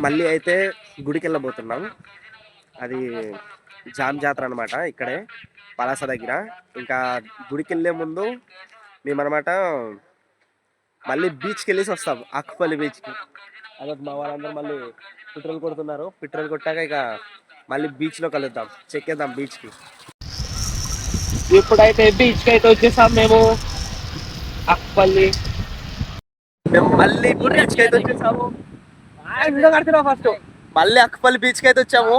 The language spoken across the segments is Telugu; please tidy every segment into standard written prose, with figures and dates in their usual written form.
మళ్ళీ అయితే గుడికి వెళ్ళబోతున్నాం. అది జామ్ జాతర అనమాట, ఇక్కడే పలాస దగ్గర. ఇంకా గుడికి వెళ్ళే ముందు మేమనమాట మళ్ళీ బీచ్కి వెళ్ళేసి వస్తాం, అక్కుపల్లి బీచ్కి. అదే మా వాళ్ళందరూ మళ్ళీ పెట్రోల్ కొడుతున్నారు. పెట్రోల్ కొట్టాక ఇక మళ్ళీ బీచ్లో కలుద్దాం, చెక్కేద్దాం బీచ్కి. ఇప్పుడైతే బీచ్కి అయితే వచ్చేసాం మేము, అక్కుపల్లి. మేము మళ్ళీ బీచ్కి అయితే వచ్చేసాము. ఫస్ట్ మళ్ళీ అక్కుపల్లి బీచ్కి అయితే వచ్చాము.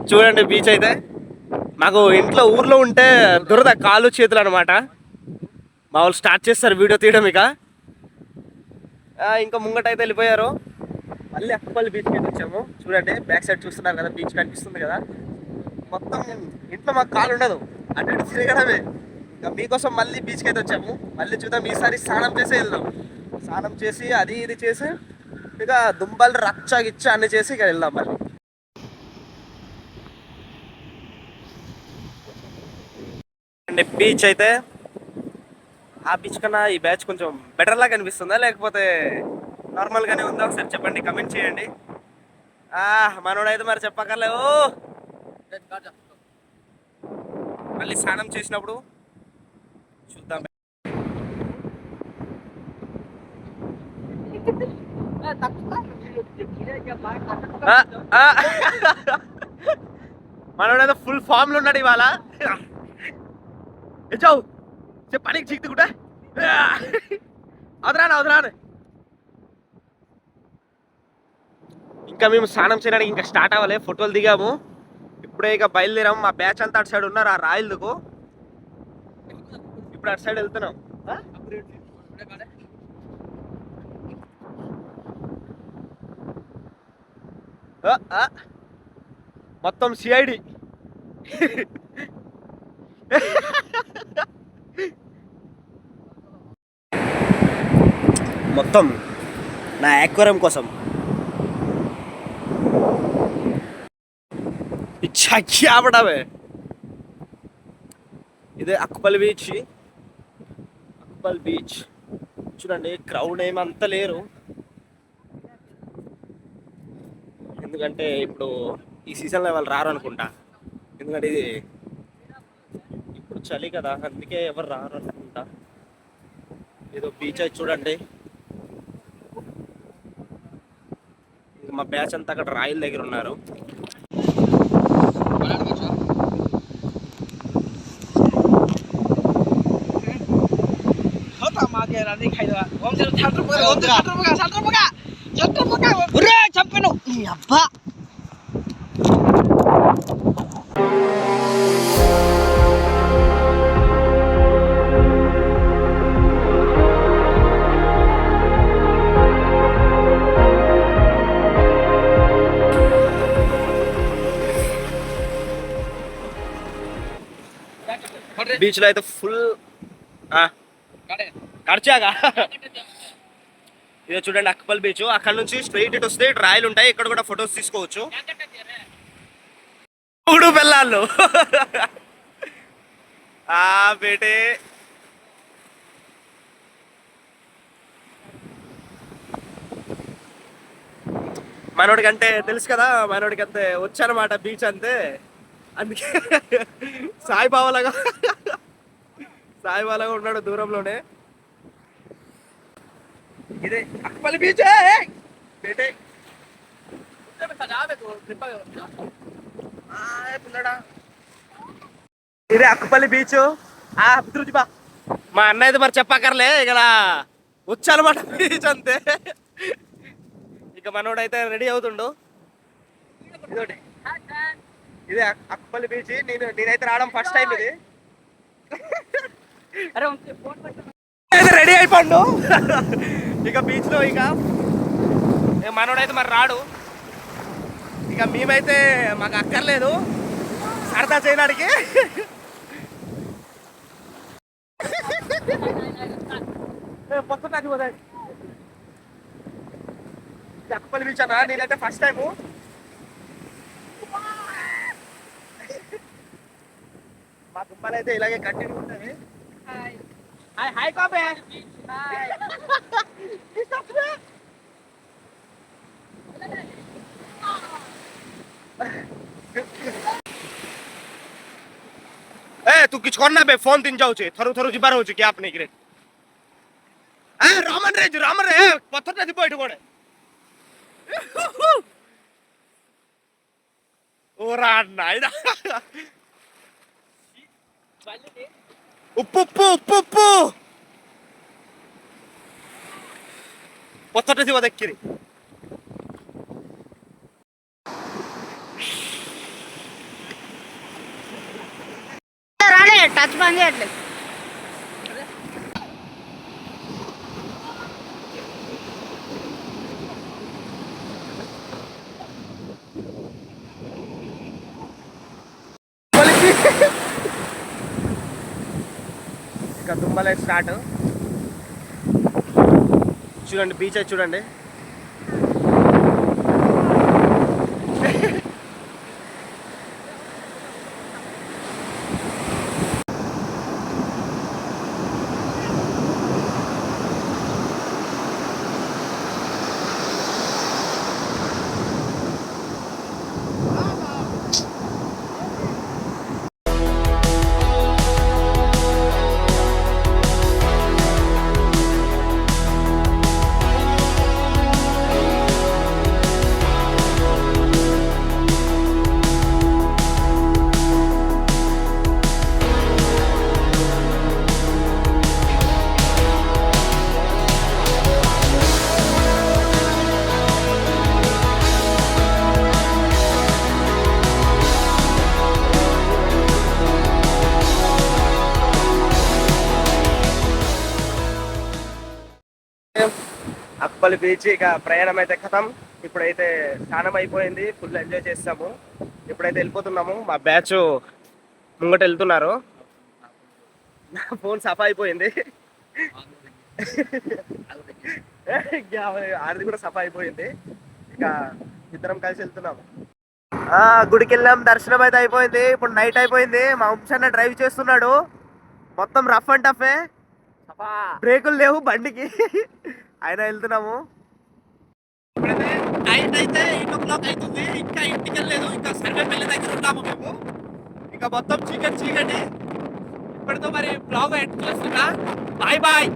చూడండి బీచ్ అయితే. మాకు ఇంట్లో ఊర్లో ఉంటే దురద కాళ్ళు చేతులు అనమాట. మా వాళ్ళు స్టార్ట్ చేస్తారు వీడియో తీయడం. ఇక ఇంకా ముంగట అయితే వెళ్ళిపోయారు. మళ్ళీ అక్కుపల్లి బీచ్కి అయితే వచ్చాము. చూడండి బ్యాక్ సైడ్ చూస్తున్నారు కదా, బీచ్ కనిపిస్తుంది కదా. మొత్తం ఇంట్లో మాకు కాలు ఉండదు, అటు ఇటు తిరగడమే. ఇంకా మీకోసం మళ్ళీ బీచ్కి అయితే వచ్చాము. మళ్ళీ చూద్దాం, ఈసారి స్నానం చేసి వెళ్దాం. స్నానం చేసి అది ఇది చేసి ఇక దుంబలు రచ్చ గిచ్చ అన్ని చేసి ఇక వెళ్దాం మళ్ళీ. బీచ్ అయితే ఆ బీచ్ కన్నా ఈ బ్యాచ్ కొంచెం బెటర్ లాగా అనిపిస్తుందా లేకపోతే నార్మల్ గానే ఉందా? ఒకసారి చెప్పండి, కమెంట్ చేయండి. మనోడైతే మరి చెప్పక్కర్లేవు. మళ్ళీ స్నానం చేసినప్పుడు చూద్దాం. మనోడైతే ఫుల్ ఫామ్ లో ఉన్నాడు ఇవాళ. చావు పనికి చిక్కుకుంటా వదరాను. ఇంకా మేము స్నానం చేయడానికి ఇంకా స్టార్ట్ అవ్వాలి, ఫోటోలు దిగాము. ఇప్పుడే ఇక బయలుదేరాము. మా బ్యాచ్ అంతా అటు సైడ్ ఉన్నారు, ఆ రాయలదుకు. ఇప్పుడు అటు సైడ్ వెళ్తున్నాం. మొత్తం సిఐడి. మొత్తం నా యాక్వేరియం కోసం. ఇదే అక్కుపల్లి బీచ్. అక్కుపల్లి బీచ్ చూడండి, క్రౌడ్ ఏమంతా లేరు. ఎందుకంటే ఇప్పుడు ఈ సీజన్లో వాళ్ళు రారు అనుకుంటా. ఎందుకంటే ఇది ఇప్పుడు చలి కదా, అందుకే ఎవరు రారు అనుకుంటా. ఏదో బీచ్ అయితే చూడండి. మా బ్యాచ్ అంతా అక్కడ రాయల దగ్గర ఉన్నారు. బీచ్ లో అయితే ఫుల్ ఖర్చాగా. ఇదో చూడండి అక్కుపల్లి బీచ్. అక్కడ నుంచి స్ట్రైట్ ఇటు వస్తే రాయలు ఉంటాయి, ఇక్కడ కూడా ఫొటోస్ తీసుకోవచ్చు. మూడు బెల్లాళ్ళు బేటే. మనోడికి అంటే తెలుసు కదా, మనోడికి అంతే వచ్చానమాట బీచ్ అంతే. అందుకే సాయిబాబాలాగా ఉన్నాడు దూరంలోనే. ఇదే అక్కుపల్లి బీచ్. ఇదే అక్కుపల్లి బీచ్. మా అన్న అయితే మరి చెప్పక్కర్లే, ఇక వచ్చానమాట బీచ్ అంతే. ఇక మనోడైతే రెడీ అవుతుండు. ఇదే అక్కుపల్లి బీచ్. నేనైతే రావడం ఫస్ట్ టైం ఇది. రెడీ అయిపోండు ఇక బీచ్ లో. ఇక మనోడైతే మరి రాడు. ఇక మేమైతే మాకు అక్కర్లేదు సరదా చేయడానికి. అక్కుపల్లి బీచ్ అన్నా, నేనైతే ఫస్ట్ టైము. మా దుమ్మలు అయితే ఇలాగే కంటిన్యూ ఉంటుంది. హాయ్ కాపే. ତୁ କିଛି କରନା ବେ ଫୋନ୍ ତିନି ଯାଉଛି ଥରୁ ଯିବାର ହଉଛି କ୍ୟାପ୍ ନେଇକିରି ରାମରେ ପଥରଟା ଥିବ ଏଇଠି ଗୋଟେ ଓରା ନାଇଁ ଉಪ್ಪୁ ପଥରଟା ଥିବ ଦେଖିରି టచ్ బంద్ చేయట్లేదు ఇంకా దుమ్మలే స్టార్ట్ చూడండి బీచ్ అది చూడండి అప్పలి బీచ్ ఇక ప్రయాణం అయితే ఖతం ఇప్పుడైతే స్నానం అయిపోయింది ఫుల్ ఎంజాయ్ చేస్తాము ఇప్పుడైతే వెళ్ళిపోతున్నాము మా బ్యాచ్ ముంగట వెళ్తున్నారు నా ఫోన్ సఫా అయిపోయింది ఆడిది కూడా సఫా అయిపోయింది ఇక ఇద్దరం కలిసి వెళ్తున్నాము గుడికి వెళ్ళాం దర్శనం అయితే అయిపోయింది ఇప్పుడు నైట్ అయిపోయింది మా వంశన్న డ్రైవ్ చేస్తున్నాడు మొత్తం రఫ్ అండ్ టఫే బ్రేకులు లేవు బండికి అయినా వెళ్తున్నాము నైట్ అయితే 8 o'clock అవుతుంది ఇంకా ఇంటికి వెళ్ళలేదు ఇంకా సర్వేపల్లి దగ్గర ఉన్నాము మేము ఇంకా మొత్తం చీకటి ఇప్పటితో మరి బ్లాగ్ ఎండ్ చేస్తున్నా బాయ్